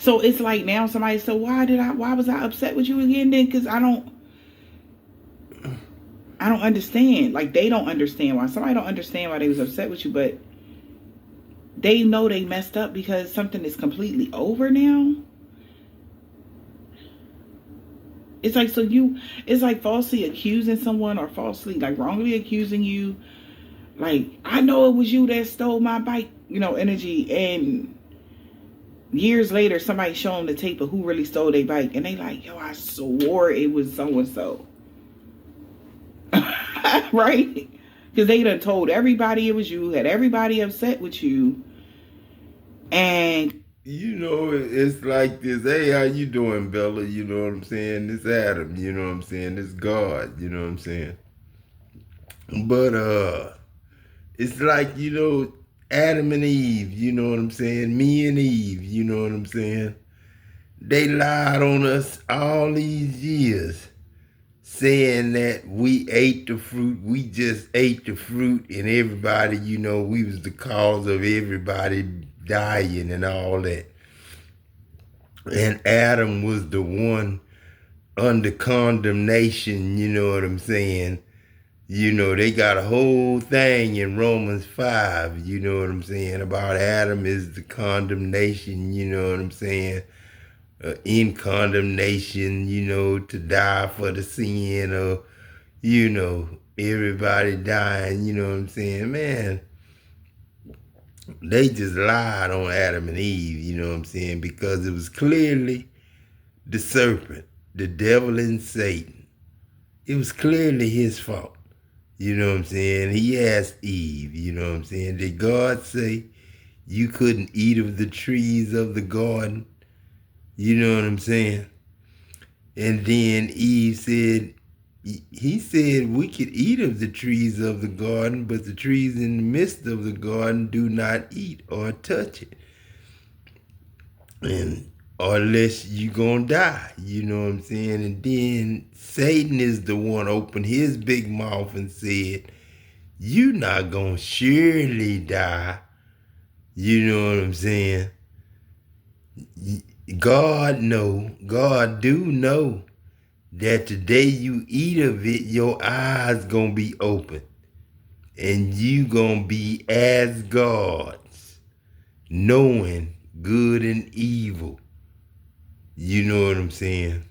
So it's like now somebody said, why was I upset with you again then? Because I don't understand. Like, they don't understand why. Somebody don't understand why they was upset with you, but they know they messed up because something is completely over now. It's like, it's like falsely accusing someone or falsely, like, wrongly accusing you. Like, I know it was you that stole my bike, energy. And years later, somebody show them the tape of who really stole their bike. And they like, yo, I swore it was so-and-so. Right? Because they done told everybody it was you, had everybody upset with you. And It's like this. Hey, how you doing, Bella? You know what I'm saying? This Adam, you know what I'm saying? This God, you know what I'm saying? But it's like, Adam and Eve, you know what I'm saying? Me and Eve, you know what I'm saying? They lied on us all these years, saying that we ate the fruit. We just ate the fruit, and everybody, we was the cause of everybody dying and all that. And Adam was the one under condemnation, you know what I'm saying? They got a whole thing in Romans 5, you know what I'm saying, about Adam is the condemnation, you know what I'm saying? In condemnation, to die for the sin of, everybody dying, you know what I'm saying? Man, they just lied on Adam and Eve, you know what I'm saying? Because it was clearly the serpent, the devil and Satan. It was clearly his fault. You know what I'm saying? He asked Eve, you know what I'm saying? Did God say you couldn't eat of the trees of the garden? You know what I'm saying? And then Eve said, he said we could eat of the trees of the garden, but the trees in the midst of the garden do not eat or touch it. And or unless you gonna die, you know what I'm saying? And then Satan is the one opened his big mouth and said, you not gonna surely die. You know what I'm saying? God do know that the day you eat of it, your eyes gonna be open. And you gonna be as gods, knowing good and evil. You know what I'm saying?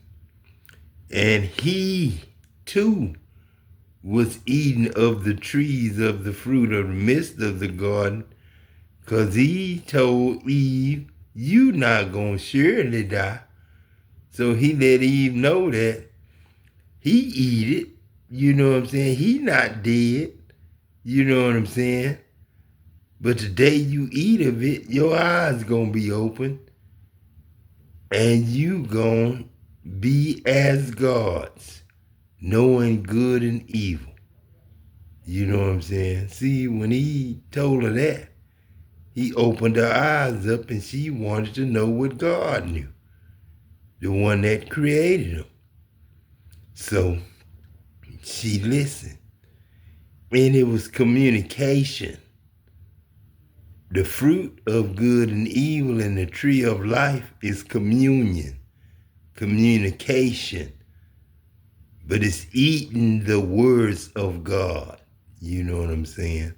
And he too was eating of the trees of the fruit of the midst of the garden, because he told Eve, you not gonna surely die. So he let Eve know that he eat it. You know what I'm saying? He not dead. You know what I'm saying? But the day you eat of it, your eyes gonna be open, and you gonna be as gods, knowing good and evil. You know what I'm saying? See, when he told her that, he opened her eyes up and she wanted to know what God knew, the one that created him. So she listened. And it was communication. The fruit of good and evil and the tree of life is communion, communication. But it's eating the words of God. You know what I'm saying?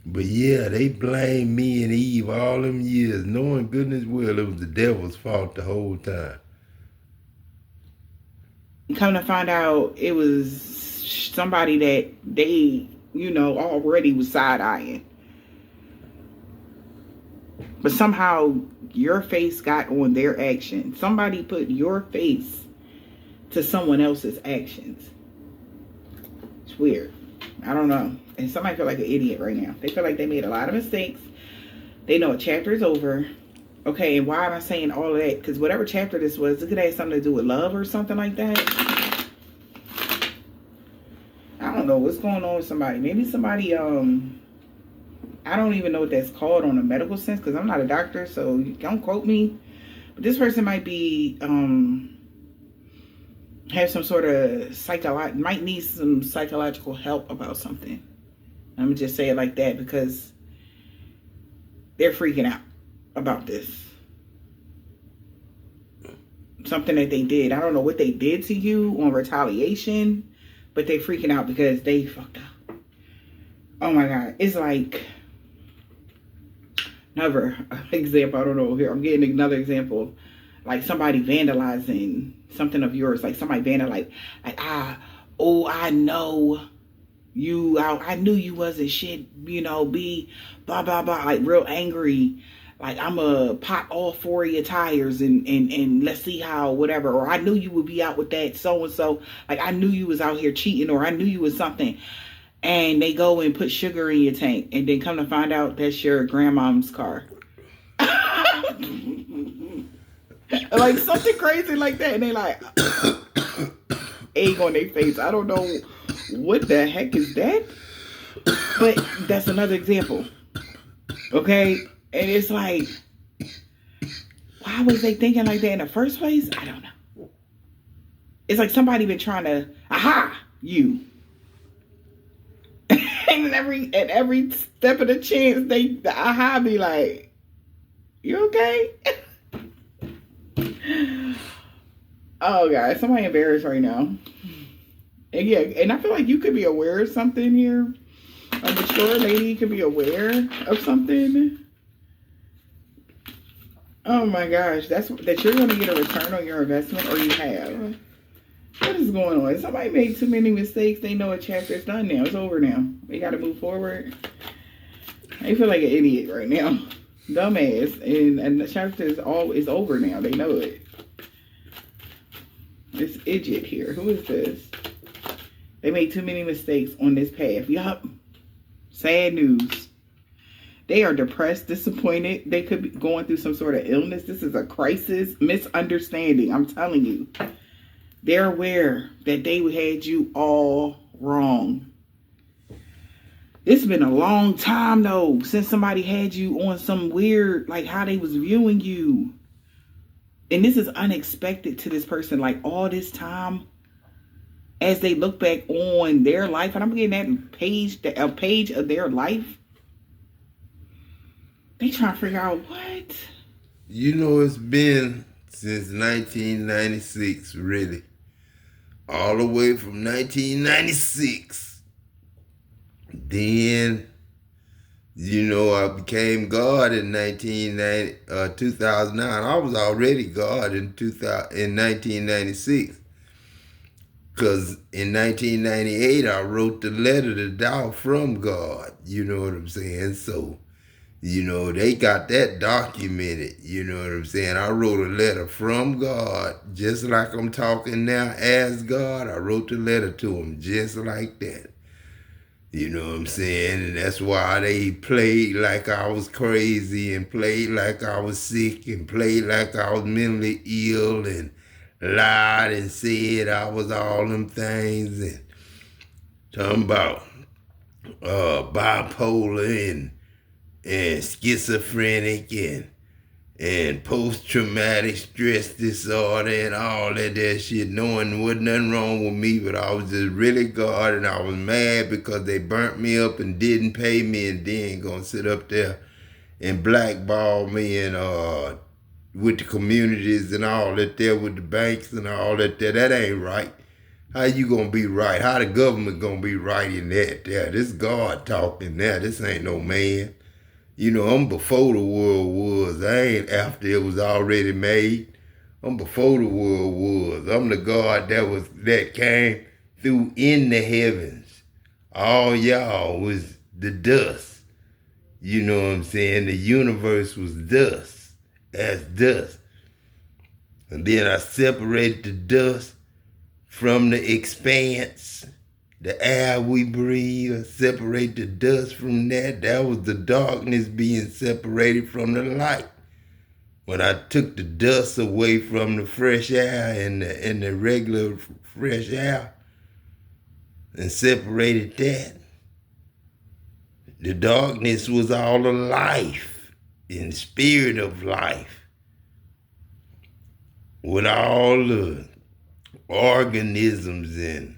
But yeah, they blamed me and Eve all them years, knowing goodness well it was the devil's fault the whole time. come to find out, it was somebody that they, already was side eyeing. But somehow your face got on their action. Somebody put your face to someone else's actions. It's weird. I don't know. And somebody feel like an idiot right now. They feel like they made a lot of mistakes. They know a chapter is over. Okay, and why am I saying all of that? Because whatever chapter this was, it could have something to do with love or something like that. I don't know what's going on with somebody. Maybe somebody, I don't even know what that's called on a medical sense because I'm not a doctor, so don't quote me. But this person might be, have some sort of might need some psychological help about something. I'm gonna just say it like that because they're freaking out about this. something that they did. I don't know what they did to you on retaliation, but they freaking out because they fucked up. Oh my God. It's like another example. I don't know. Here, I'm getting another example. Like somebody vandalizing something of yours. Like somebody vandalized, I know you, I knew you wasn't shit, be blah, blah, blah. Like real angry. Like I'm a pop all four of your tires and let's see how whatever. Or I knew you would be out with that so and so. Like I knew you was out here cheating, or I knew you was something. And they go and put sugar in your tank, and then come to find out that's your grandmom's car. Like something crazy like that, and they like egg on their face. I don't know what the heck is that, but that's another example. Okay, and it's like, why was they thinking like that in the first place? I don't know. It's like somebody been trying to you. And at every step of the chance, the be like, you okay? Oh God, somebody embarrassed right now. And yeah, and I feel like you could be aware of something here. A mature lady could be aware of something. Oh my gosh, that you're going to get a return on your investment, or you have. What is going on? Somebody made too many mistakes. They know a chapter's done now. It's over now. They got to move forward. I feel like an idiot right now. Dumbass. And the chapter is over now. They know it. This idiot here. Who is this? They made too many mistakes on this path. Yup. Sad news. They are depressed, disappointed. They could be going through some sort of illness. This is a crisis, misunderstanding. I'm telling you. They're aware that they had you all wrong. It's been a long time, though, since somebody had you on some weird, like how they was viewing you. And this is unexpected to this person. Like all this time, as they look back on their life, and I'm getting that a page of their life. They trying to figure out what? It's been since 1996, really. All the way from 1996. Then, I became God in 2009. I was already God in 1996. Because in 1998, I wrote the letter to thou from God. You know what I'm saying? So, they got that documented. You know what I'm saying? I wrote a letter from God, just like I'm talking now as God. I wrote the letter to him just like that. You know what I'm saying? And that's why they played like I was crazy and played like I was sick and played like I was mentally ill and lied and said I was all them things and talking about bipolar and schizophrenic and post-traumatic stress disorder and all that shit, knowing there wasn't nothing wrong with me, but I was just really God, and I was mad because they burnt me up and didn't pay me, and then gonna sit up there and blackball me and with the communities and all that there, with the banks and all that there. That ain't right. How you gonna be right? How the government gonna be right in that there? This God talking now. This ain't no man. I'm before the world was. I ain't after it was already made. I'm before the world was. I'm the God that came through in the heavens. All y'all was the dust. You know what I'm saying? The universe was dust. As dust. And then I separated the dust from the expanse. The air we breathe, separate the dust from that. That was the darkness being separated from the light. When I took the dust away from the fresh air and the regular fresh air and separated that, the darkness was all the life and spirit of life. With all the organisms and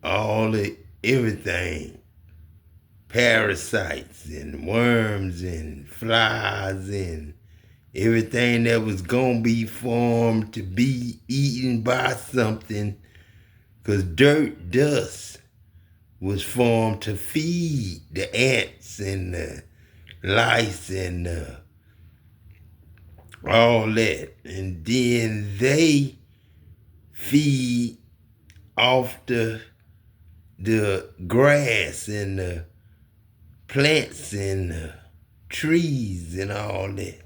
all the everything, parasites and worms and flies and Everything that was going to be formed to be eaten by something, because dust was formed to feed the ants and the lice and all that. And then they feed off the grass and the plants and the trees and all that.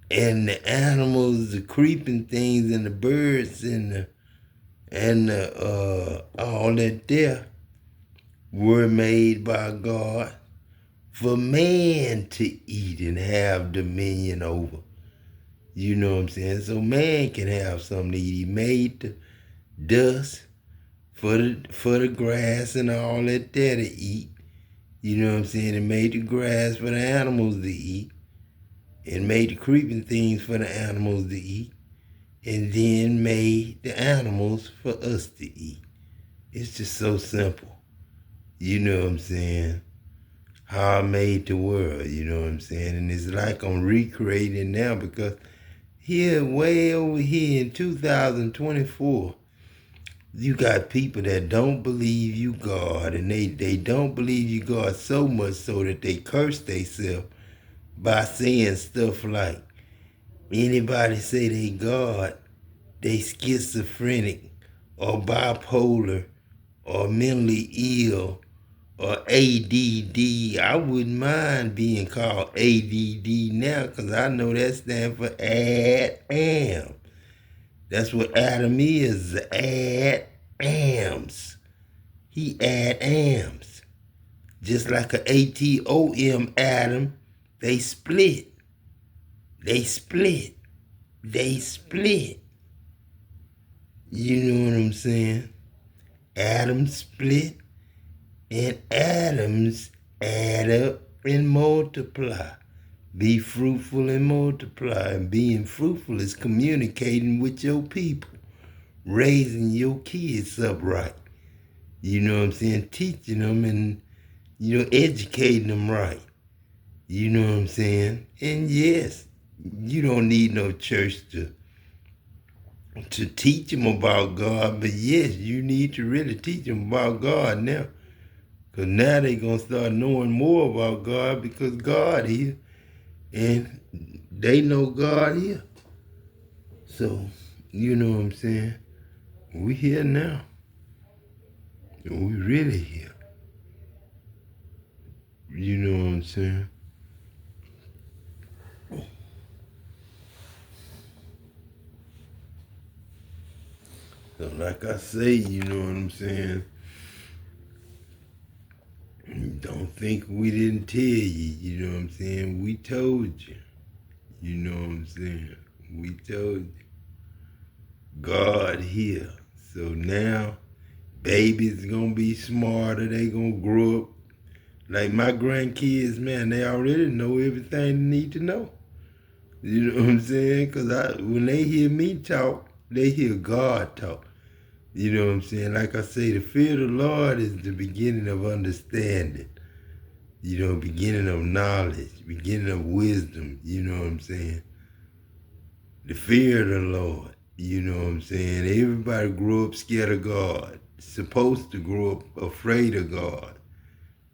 And the animals, the creeping things and the birds and all that there were made by God for man to eat and have dominion over. You know what I'm saying? So man can have something to eat. He made the dust for the grass and all that there to eat. You know what I'm saying? It made the grass for the animals to eat. It made the creeping things for the animals to eat. And then made the animals for us to eat. It's just so simple. You know what I'm saying? How I made the world, you know what I'm saying? And it's like I'm recreating now, because here, way over here in 2024, you got people that don't believe you God, and they don't believe you God so much so that they curse themselves by saying stuff like, anybody say they God, they schizophrenic or bipolar or mentally ill or ADD. I wouldn't mind being called ADD now, because I know that stands for Adam. That's what Adam is, Adams. He Adams. Just like a ATOM Adam, they split. They split. They split. You know what I'm saying? Adam split, and atoms add up and multiply. Be fruitful and multiply. And being fruitful is communicating with your people, raising your kids upright. You know what I'm saying? Teaching them and, educating them right. You know what I'm saying? And yes, you don't need no church to teach them about God, but yes, you need to really teach them about God now. Because now they're going to start knowing more about God, because God here, and they know God here. So, you know what I'm saying? We here now. We really here. You know what I'm saying? So like I say, you know what I'm saying? Don't think we didn't tell you know what I'm saying? We told you. You know what I'm saying? We told you. God here. So now, babies gonna be smarter. They gonna grow up. Like my grandkids, man, they already know everything they need to know. You know what I'm saying? Because when they hear me talk, they hear God talk. You know what I'm saying? Like I say, the fear of the Lord is the beginning of understanding. Beginning of knowledge, beginning of wisdom. You know what I'm saying? The fear of the Lord. You know what I'm saying? Everybody grew up scared of God. Supposed to grow up afraid of God.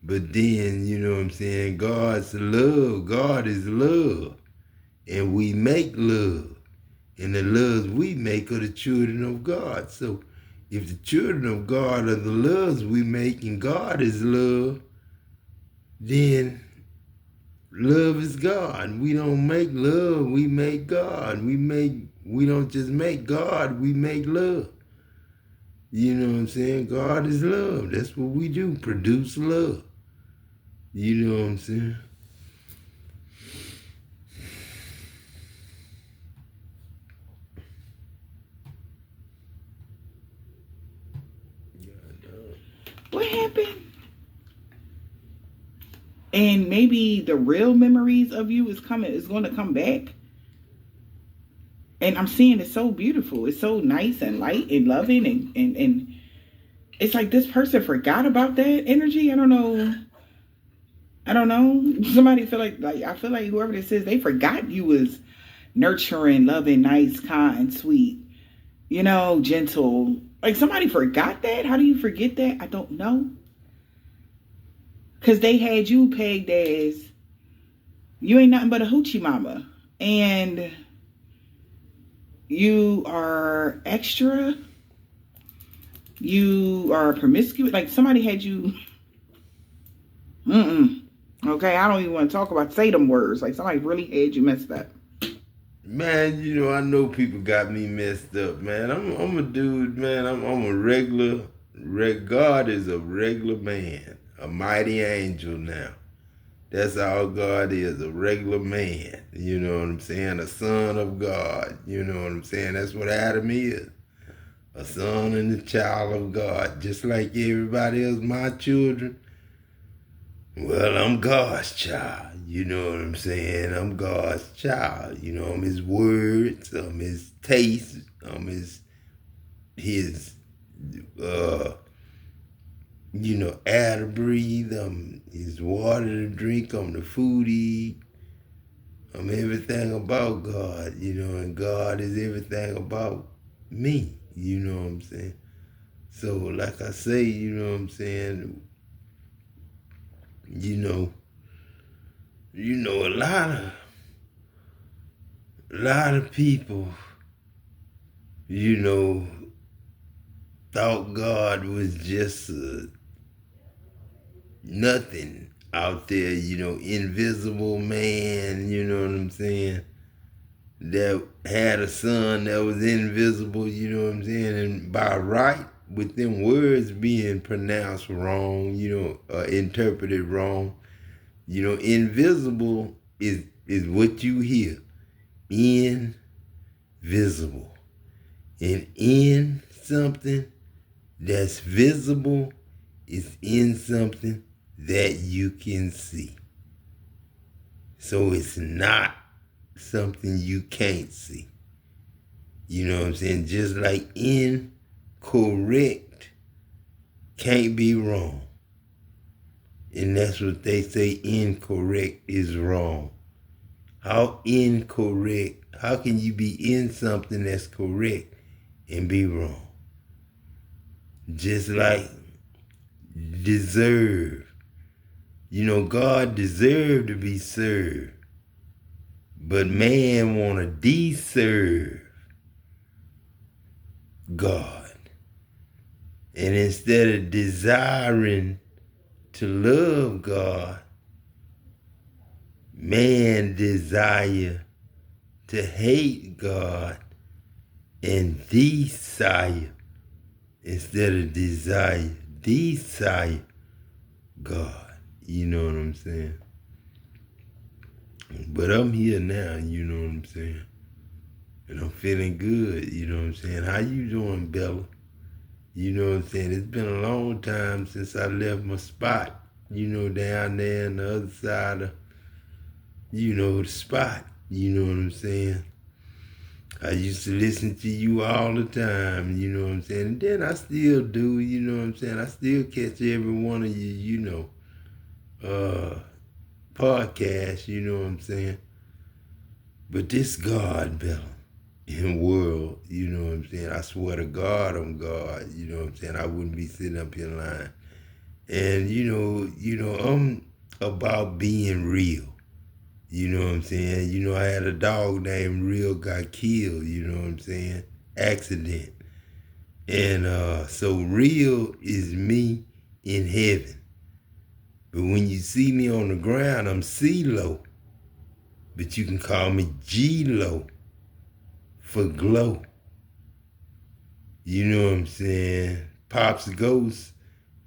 But then, you know what I'm saying? God's love. God is love. And we make love. And the loves we make are the children of God. So if the children of God are the loves we make and God is love, then love is God. We don't make love, we make God. We don't just make God, we make love. You know what I'm saying? God is love. That's what we do, produce love. You know what I'm saying? What happened? And maybe the real memories of you is going to come back. And I'm seeing it's so beautiful. It's so nice and light and loving, and it's like this person forgot about that energy. I don't know. I don't know. Somebody feel like I feel like whoever this is, they forgot you was nurturing, loving, nice, kind, sweet, gentle. Like somebody forgot that? How do you forget that? I don't know. Cause they had you pegged as you ain't nothing but a hoochie mama. And you are extra. You are promiscuous. Like somebody had you. Okay, I don't even want to talk about say them words. Like somebody really had you messed up. Man, I know people got me messed up, man. I'm a dude, man. I'm a regular. God is a regular man, a mighty angel now. That's all God is, a regular man. You know what I'm saying? A son of God. You know what I'm saying? That's what Adam is. A son and a child of God. Just like everybody else, my children. Well, I'm God's child. You know what I'm saying? I'm God's child. I'm his words, I'm his taste, I'm his air to breathe, I'm his water to drink, I'm the food to eat. I'm everything about God, and God is everything about me. You know what I'm saying? So like I say, you know what I'm saying, a lot of people, you know, thought God was just nothing out there, invisible man, you know what I'm saying, that had a son that was invisible, you know what I'm saying, and by right, with them words being pronounced wrong, interpreted wrong, invisible is what you hear, invisible. And in something that's visible is in something that you can see. So it's not something you can't see. You know what I'm saying? Just like incorrect can't be wrong. And that's what they say, incorrect is wrong. How incorrect? How can you be in something that's correct and be wrong? Just like deserve. God deserved to be served. But man want to deserve God. And instead of desiring to love God, man desire to hate God and desire instead of desire God. You know what I'm saying? But I'm here now, you know what I'm saying? And I'm feeling good, you know what I'm saying? How you doing, Bella? You know what I'm saying? It's been a long time since I left my spot, down there on the other side of, the spot. You know what I'm saying? I used to listen to you all the time, you know what I'm saying? And then I still do, you know what I'm saying? I still catch every one of you, podcasts, you know what I'm saying? But this God, Bella, in world, you know what I'm saying? I swear to God, I'm God, you know what I'm saying? I wouldn't be sitting up here lying. And I'm about being real. You know what I'm saying? I had a dog named Real got killed, you know what I'm saying? Accident. And so Real is me in heaven. But when you see me on the ground, I'm C-Lo. But you can call me G-Lo for glow. You know what I'm saying? Pop's Ghost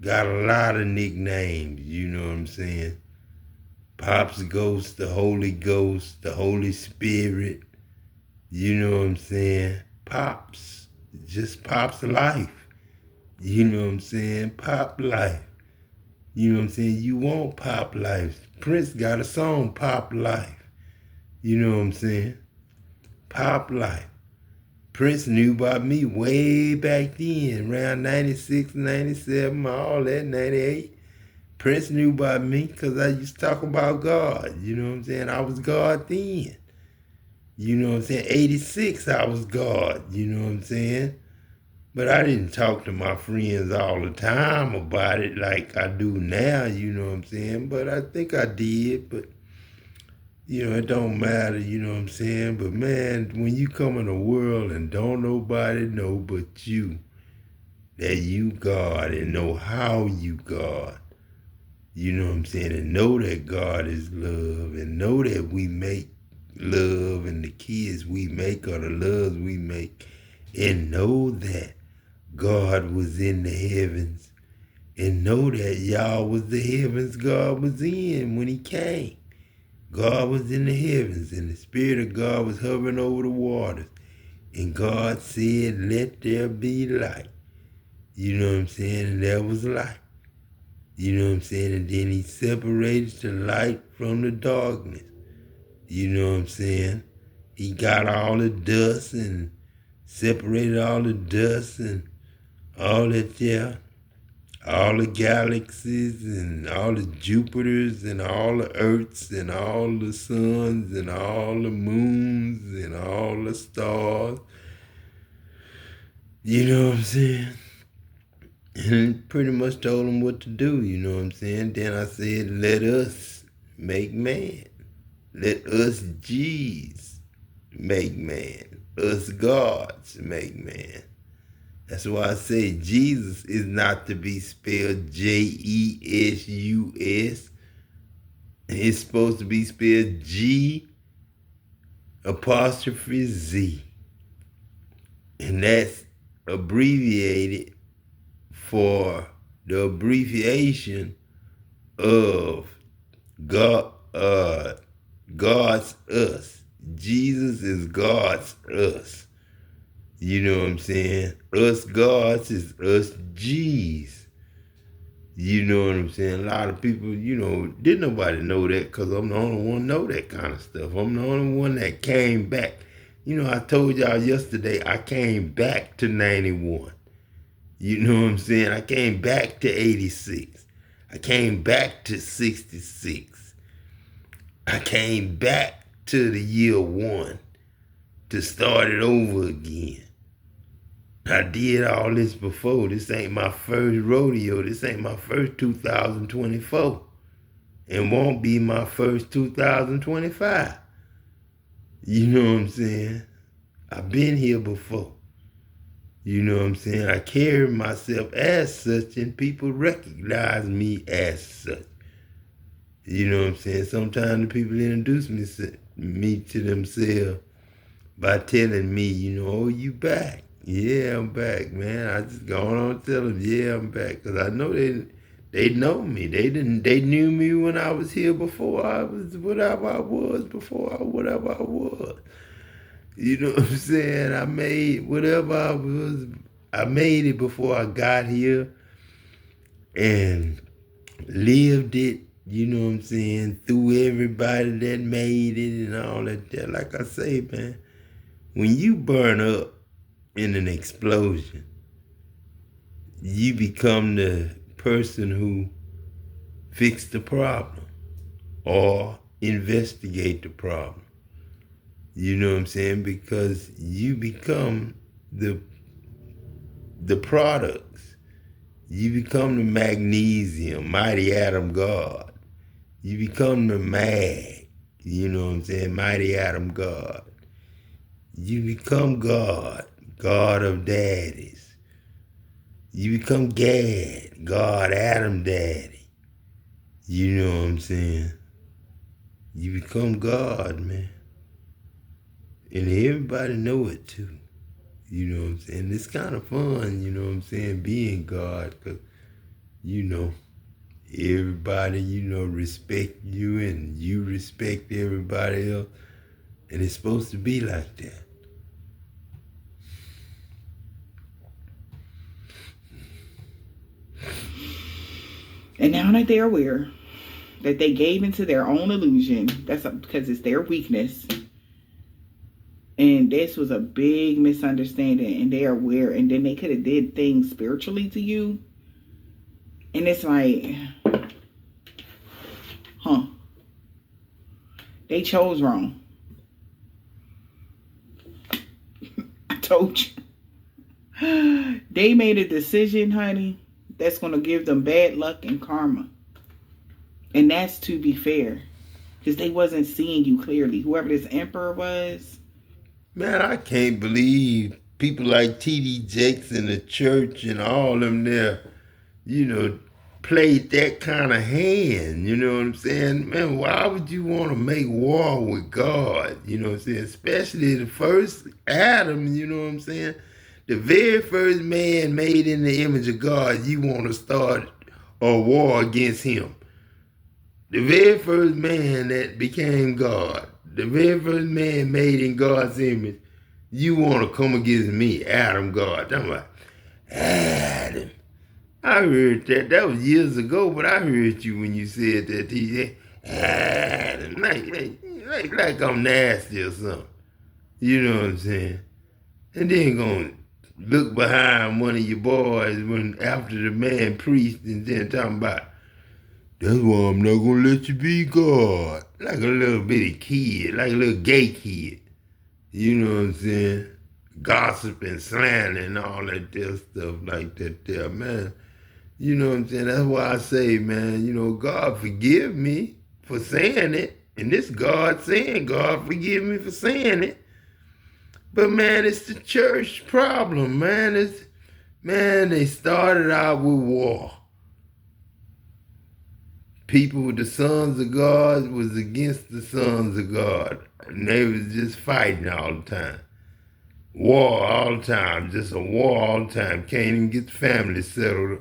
got a lot of nicknames, you know what I'm saying? Pop's Ghost, the Holy Ghost, the Holy Spirit, you know what I'm saying? Pops, just Pop's life, you know what I'm saying? Pop life, you know what I'm saying? You want Pop life. Prince got a song, Pop Life, you know what I'm saying? Pop life. Prince knew about me way back then, around 96, 97, all that, 98. Prince knew about me because I used to talk about God. You know what I'm saying? I was God then. You know what I'm saying? 86, I was God. You know what I'm saying? But I didn't talk to my friends all the time about it like I do now, you know what I'm saying? But I think I did, but it don't matter, you know what I'm saying? But man, when you come in the world and don't nobody know but you, that you God and know how you God, you know what I'm saying? And know that God is love and know that we make love and the kids we make are the loves we make and know that God was in the heavens and know that y'all was the heavens God was in when he came. God was in the heavens and the Spirit of God was hovering over the waters. And God said, let there be light. You know what I'm saying? And there was light. You know what I'm saying? And then he separated the light from the darkness. You know what I'm saying? He got all the dust and separated all the dust and all that there. All the galaxies and all the Jupiters and all the Earths and all the suns and all the moons and all the stars. You know what I'm saying? And pretty much told them what to do, you know what I'm saying? Then I said, let us make man. Let us G's make man. Us gods make man. That's why I say Jesus is not to be spelled Jesus. It's supposed to be spelled G apostrophe Z. And that's abbreviated for the abbreviation of God, God's us. Jesus is God's us. You know what I'm saying? Us gods is us G's. You know what I'm saying? A lot of people, didn't nobody know that because I'm the only one know that kind of stuff. I'm the only one that came back. I told y'all yesterday I came back to 91. You know what I'm saying? I came back to 86. I came back to 66. I came back to the year 1 to start it over again. I did all this before. This ain't my first rodeo. This ain't my first 2024. And won't be my first 2025. You know what I'm saying? I've been here before. You know what I'm saying? I carry myself as such and people recognize me as such. You know what I'm saying? Sometimes the people introduce me to themselves by telling me, oh, you back. Yeah, I'm back, man. I just go on and tell them, yeah, I'm back. Because I know they know me. They knew me when I was here before I was whatever I was, whatever I was. You know what I'm saying? I made whatever I was. I made it before I got here and lived it, you know what I'm saying, through everybody that made it and all that. Like I say, man, when you burn up in an explosion, you become the person who fixed the problem or investigate the problem. You know what I'm saying? Because you become the products. You become the magnesium, mighty atom God. You become the mag, you know what I'm saying, mighty atom God. You become God, God of daddies. You become Gad, God, Adam daddy. You know what I'm saying? You become God, man. And everybody know it too. You know what I'm saying? It's kind of fun, you know what I'm saying, being God, because, everybody, respect you and you respect everybody else. And it's supposed to be like that. And now that they're aware that they gave into their own illusion, that's because it's their weakness. And this was a big misunderstanding, and they're aware, and then they could have did things spiritually to you. And it's like, They chose wrong. I told you. They made a decision, honey, that's going to give them bad luck and karma. And that's to be fair. Because they wasn't seeing you clearly. Whoever this emperor was. Man, I can't believe people like T.D. Jakes in the church and all them there, you know, played that kind of hand. You know what I'm saying? Man, why would you want to make war with God? You know what I'm saying? Especially the first Adam, you know what I'm saying? The very first man made in the image of God, you want to start a war against him. The very first man that became God, the very first man made in God's image, you want to come against me, Adam God. I'm like, Adam. I heard that. That was years ago, but I heard you when you said that, TJ. Adam. Like I'm nasty or something. You know what I'm saying? And then gonna look behind one of your boys when after the man preached and then talking about, that's why I'm not gonna let you be God. Like a little bitty kid, like a little gay kid. You know what I'm saying? Gossip and slander and all that there stuff like that there, man. You know what I'm saying? That's why I say, man, you know, God forgive me for saying it. And this God saying, God forgive me for saying it. But man, it's the church problem, man. Man, they started out with war. People, the sons of God was against the sons of God. And they was just fighting all the time. War all the time, just a war all the time. Can't even get the family settled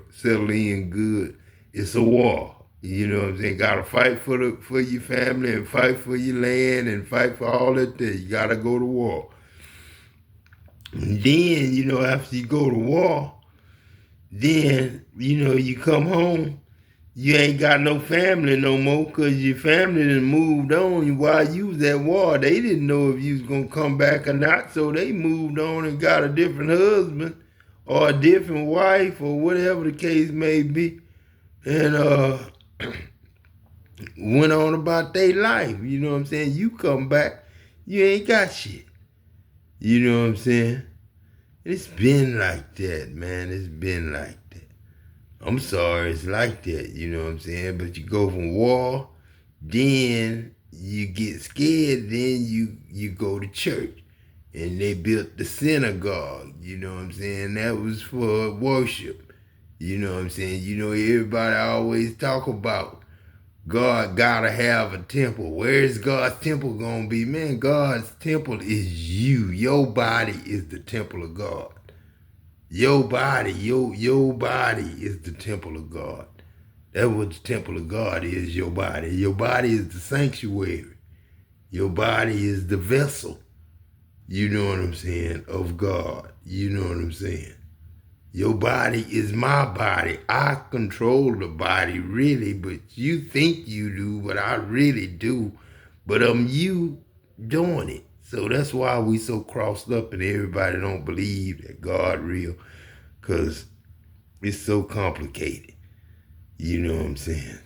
in good. It's a war. You know what I'm saying? Gotta fight for your family and fight for your land and fight for all that there. You gotta go to war. And then, you know, after you go to war, then, you know, you come home, you ain't got no family no more because your family done moved on while you was at war. They didn't know if you was going to come back or not, so they moved on and got a different husband or a different wife or whatever the case may be, and went on about their life. You know what I'm saying? You come back, you ain't got shit. You know what I'm saying? It's been like that, man. It's been like that. I'm sorry, it's like that, you know what I'm saying? But you go from war, then you get scared, then you go to church. And they built the synagogue, you know what I'm saying? That was for worship. You know what I'm saying? You know, everybody always talk about God gotta have a temple. Where's God's temple gonna be? Man, God's temple is you. Your body is the temple of God. Your body is the temple of God. That's what the temple of God is, your body. Your body is the sanctuary. Your body is the vessel, you know what I'm saying, of God. You know what I'm saying? Your body is my body. I control the body, really, but you think you do, but I really do. But you doing it. So that's why we so crossed up and everybody don't believe that God real. Because it's so complicated. You know what I'm saying?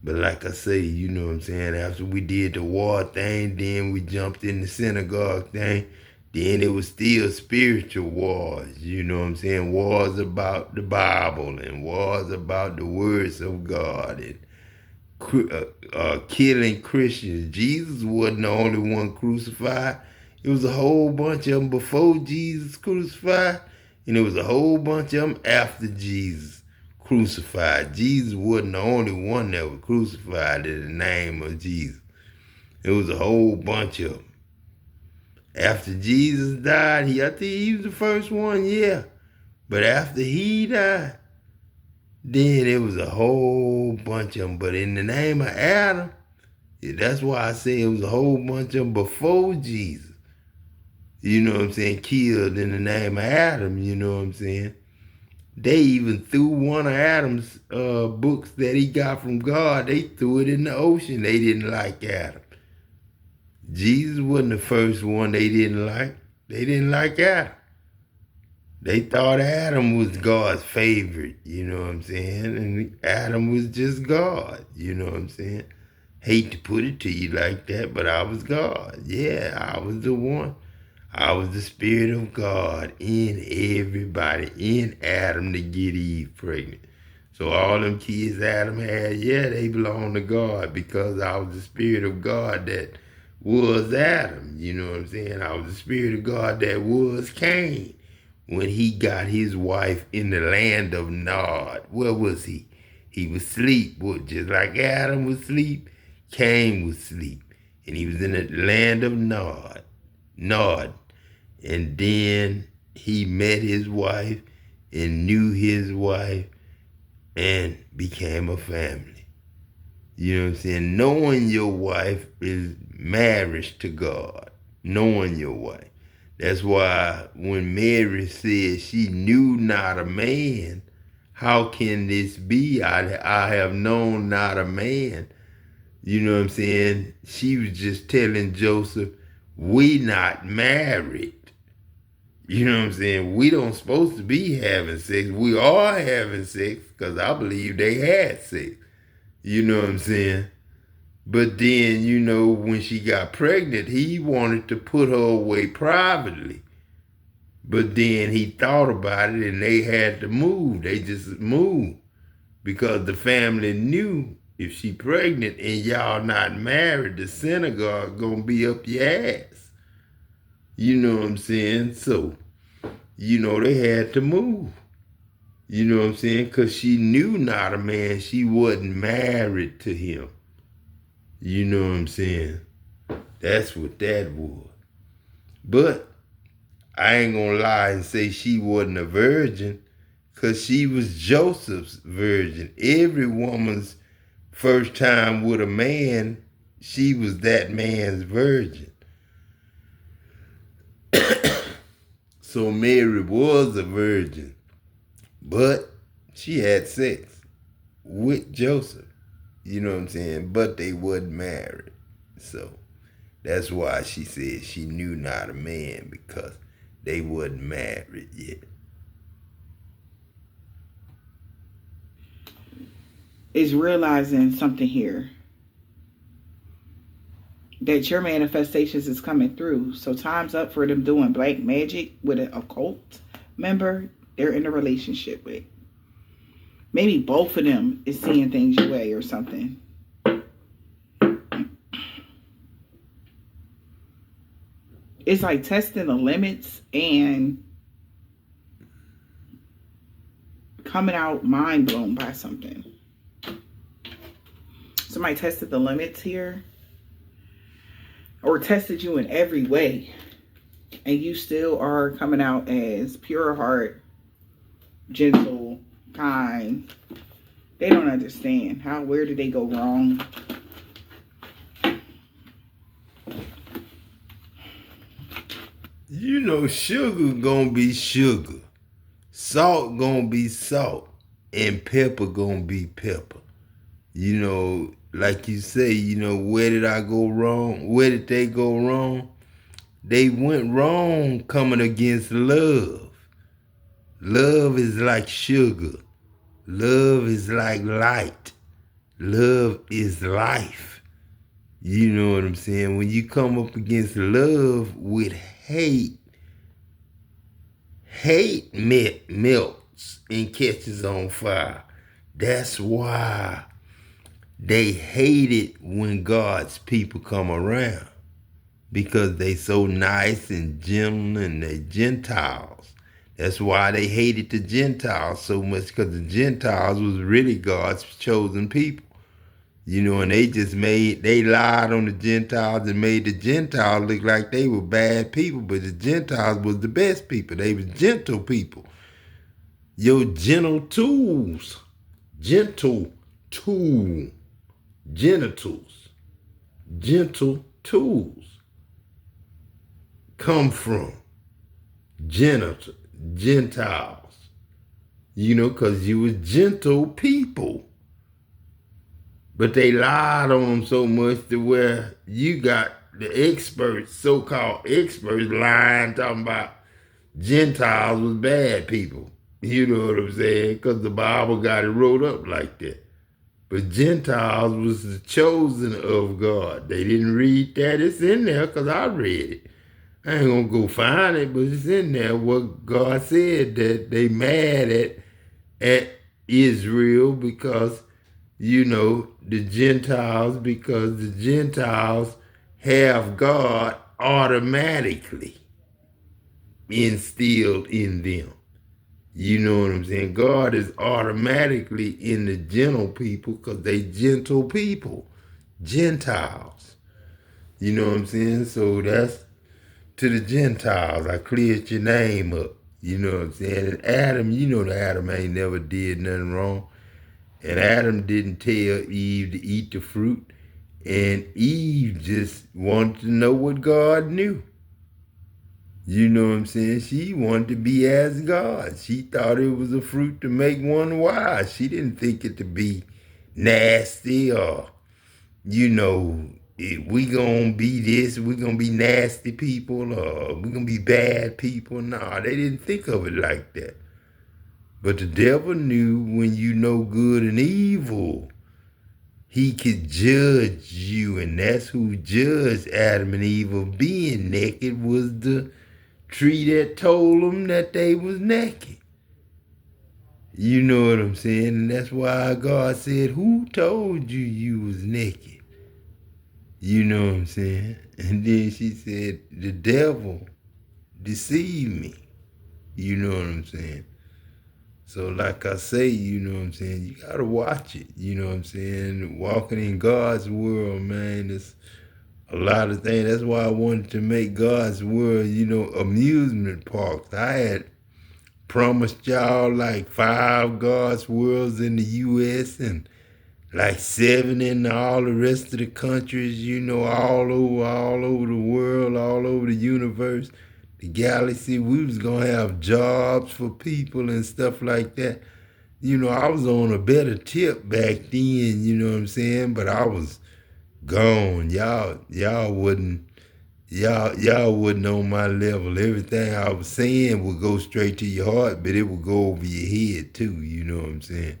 But like I say, you know what I'm saying, after we did the war thing, then we jumped in the synagogue thing, then it was still spiritual wars, you know what I'm saying? Wars about the Bible and wars about the words of God and killing Christians. Jesus wasn't the only one crucified. It was a whole bunch of them before Jesus crucified, and there was a whole bunch of them after Jesus crucified. Jesus wasn't the only one that was crucified in the name of Jesus. It was a whole bunch of them. After Jesus died, I think he was the first one, yeah. But after he died, then it was a whole bunch of them. But in the name of Adam, that's why I say it was a whole bunch of them before Jesus. You know what I'm saying? Killed in the name of Adam, you know what I'm saying? They even threw one of Adam's books that he got from God, they threw it in the ocean. They didn't like Adam. Jesus wasn't the first one they didn't like. They didn't like Adam. They thought Adam was God's favorite, you know what I'm saying? And Adam was just God, you know what I'm saying? Hate to put it to you like that, but I was God. Yeah, I was the one. I was the Spirit of God in everybody, in Adam to get Eve pregnant. So all them kids Adam had, yeah, they belong to God because I was the Spirit of God that was Adam. You know what I'm saying? I was the Spirit of God that was Cain when he got his wife in the land of Nod. Where was he? He was asleep. Just like Adam was asleep, Cain was asleep. And he was in the land of Nod. Nod. And then he met his wife and knew his wife and became a family. You know what I'm saying? Knowing your wife is marriage to God. Knowing your wife. That's why when Mary said she knew not a man, how can this be? I have known not a man. You know what I'm saying? She was just telling Joseph, we not married. You know what I'm saying? We don't supposed to be having sex. We are having sex because I believe they had sex. You know what I'm saying? But then, when she got pregnant, he wanted to put her away privately. But then he thought about it and they had to move. They just moved because the family knew if she pregnant and y'all not married, the synagogue gonna be up your ass. You know what I'm saying? So, they had to move. You know what I'm saying? Because she knew not a man. She wasn't married to him. You know what I'm saying? That's what that was. But I ain't gonna lie and say she wasn't a virgin because she was Joseph's virgin. Every woman's first time with a man, she was that man's virgin. So Mary was a virgin, but she had sex with Joseph. You know what I'm saying? But they wasn't married. So that's why she said she knew not a man because they wasn't married yet. Is realizing something here. That your manifestations is coming through. So time's up for them doing black magic with an occult member they're in a relationship with. Maybe both of them is seeing things your way or something. It's like testing the limits and coming out mind blown by something. Somebody tested the limits here or tested you in every way, and you still are coming out as pure heart, gentle, kind. They don't understand where did they go wrong? Sugar gonna be sugar, salt gonna be salt, and pepper gonna be pepper. Like you say, where did I go wrong? Where did they go wrong? They went wrong coming against love. Love is like sugar. Love is like light. Love is life. You know what I'm saying? When you come up against love with hate, hate melts and catches on fire. That's why they hate it when God's people come around, because they so nice and gentle and they Gentiles. That's why they hated the Gentiles so much, because the Gentiles was really God's chosen people. And they lied on the Gentiles and made the Gentiles look like they were bad people, but the Gentiles was the best people. They was gentle people. Your gentle tools. Gentle tool. Genitals. Gentle tools come from Gentiles. Because you was gentle people. But they lied on them so much to where you got the experts, so-called experts, lying, talking about Gentiles was bad people. You know what I'm saying? Because the Bible got it wrote up like that. But Gentiles was the chosen of God. They didn't read that. It's in there because I read it. I ain't gonna go find it, but it's in there what God said that they mad at Israel because, the Gentiles, because the Gentiles have God automatically instilled in them. You know what I'm saying? God is automatically in the gentle people because they gentle people, Gentiles. You know what I'm saying? So that's to the Gentiles. I cleared your name up. You know what I'm saying? And Adam, that Adam ain't never did nothing wrong. And Adam didn't tell Eve to eat the fruit. And Eve just wanted to know what God knew. You know what I'm saying? She wanted to be as God. She thought it was a fruit to make one wise. She didn't think it to be nasty or, we gonna be this, we gonna be nasty people or we gonna be bad people. No, they didn't think of it like that. But the devil knew when you know good and evil, he could judge you, and that's who judged Adam and Eve of being naked was the tree that told them that they was naked. You know what I'm saying? And that's why God said, who told you you was naked? You know what I'm saying? And then she said, the devil deceived me. You know what I'm saying? So like I say, you know what I'm saying, you gotta watch it. You know what I'm saying? Walking in God's world, man, it's a lot of things. That's why I wanted to make God's world, amusement parks. I had promised y'all like 5 God's worlds in the U.S. and like 7 in all the rest of the countries, all over the world, all over the universe, the galaxy. We was gonna have jobs for people and stuff like that. I was on a better tip back then, you know what I'm saying? But I was gone. Y'all wasn't on my level. Everything I was saying would go straight to your heart, but it would go over your head too, you know what I'm saying?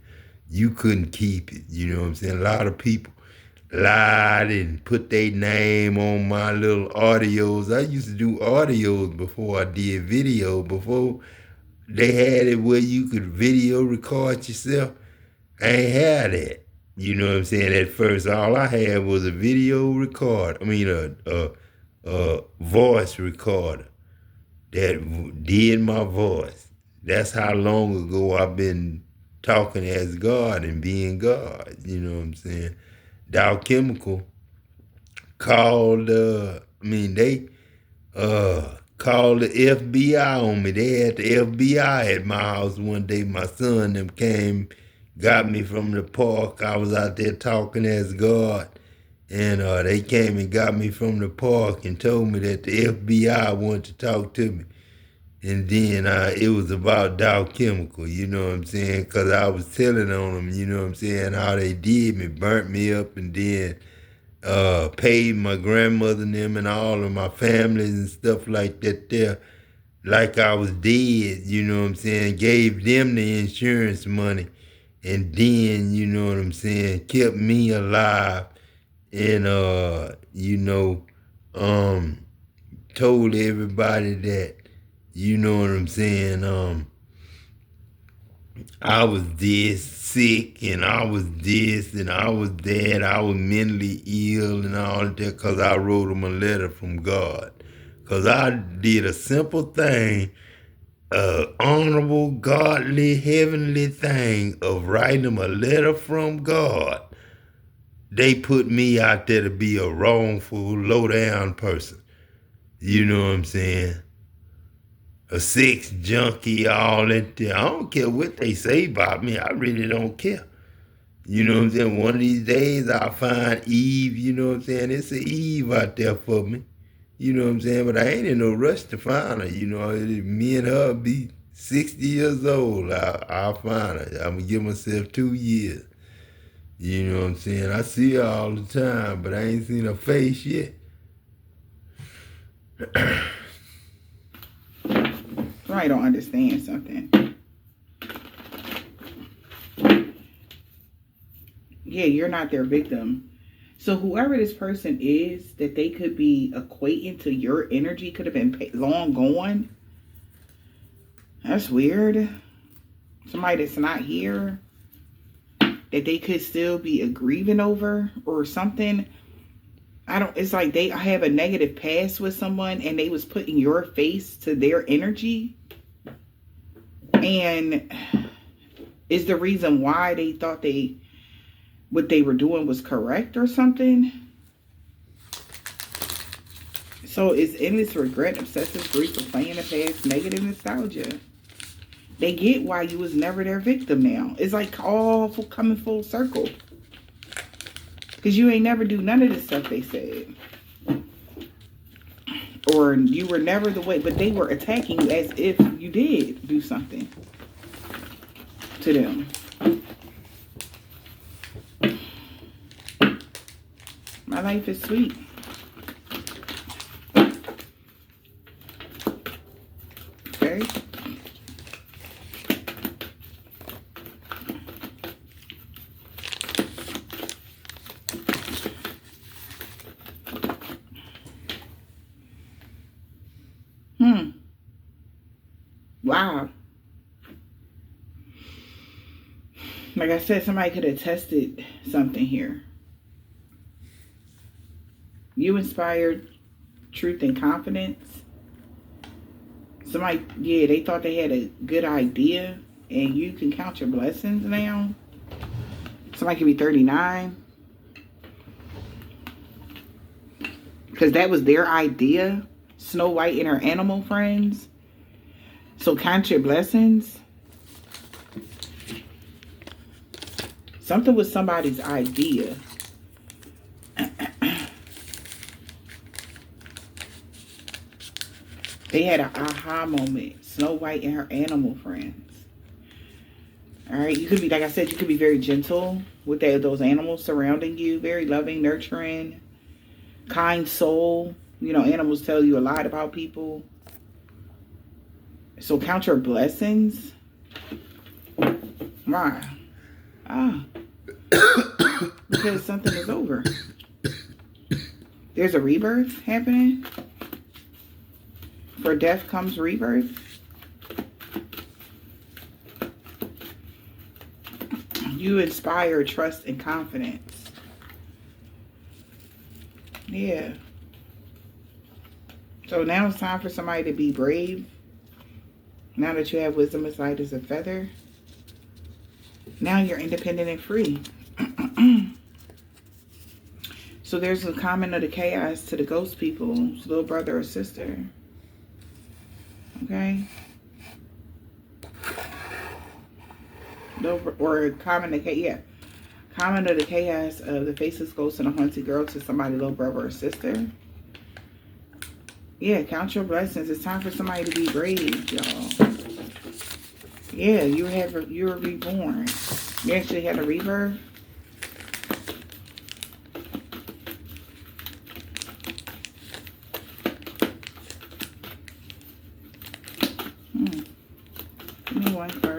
You couldn't keep it, you know what I'm saying? A lot of people lied and put their name on my little audios. I used to do audios before I did video, before they had it where you could video record yourself. I ain't had that. You know what I'm saying? At first, all I had was a video record. A voice recorder that did my voice. That's how long ago I've been talking as God and being God. You know what I'm saying? Dow Chemical called. They called the FBI on me. They had the FBI at my house one day. My son them came, got me from the park. I was out there talking as God. And they came and got me from the park and told me that the FBI wanted to talk to me. And then it was about Dow Chemical, you know what I'm saying? Because I was telling on them, you know what I'm saying, how they did me, burnt me up, and then paid my grandmother and them and all of my families and stuff like that there, like I was dead, you know what I'm saying, gave them the insurance money, and then, you know what I'm saying, kept me alive, and, told everybody that, you know what I'm saying, I was this sick and I was this and I was that. I was mentally ill and all that because I wrote him a letter from God. Because I did a simple thing, honorable, godly, heavenly thing of writing him a letter from God. They put me out there to be a wrongful, low-down person. You know what I'm saying? A sex junkie, all that there. I don't care what they say about me. I really don't care. You know what I'm saying? One of these days I'll find Eve, you know what I'm saying? It's an Eve out there for me. You know what I'm saying? But I ain't in no rush to find her. Me and her be 60 years old. I'll find her. I'm going to give myself 2 years. You know what I'm saying? I see her all the time, but I ain't seen her face yet. I don't understand something. Yeah, you're not their victim. So whoever this person is that they could be equating to your energy could have been long gone. That's weird. Somebody that's not here that they could still be grieving over or something. It's like they have a negative past with someone and they was putting your face to their energy. And is the reason why they thought what they were doing was correct or something. So it's endless regret, obsessive grief, or playing the past, negative nostalgia. They get why you was never their victim now. It's like all coming full circle. Because you ain't never do none of the stuff they said. Or you were never the way, but they were attacking you as if you did do something to them. My life is sweet. Okay. Wow. Like I said, somebody could have tested something here. You inspired truth and confidence. Somebody, yeah, they thought they had a good idea and you can count your blessings now. Somebody could be 39. Because that was their idea. Snow White and her animal friends. So count your blessings. Something was somebody's idea. They had an aha moment. Snow White and her animal friends. All right. You could be, like I said, you could be very gentle with those animals surrounding you. Very loving, nurturing, kind soul. You know, animals tell you a lot about people. So count your blessings. Why? Because something is over. There's a rebirth happening. For death comes rebirth. You inspire trust and confidence. Yeah. So now it's time for somebody to be brave. Now that you have wisdom as light as a feather. Now you're independent and free. So there's a comment of the chaos to the ghost people's little brother or sister. Okay? Or comment of the chaos of the faceless ghost and a haunted girl to somebody, little brother or sister. Yeah, count your blessings. It's time for somebody to be brave, y'all. Yeah, you were reborn. You actually had a rebirth. Give me one card.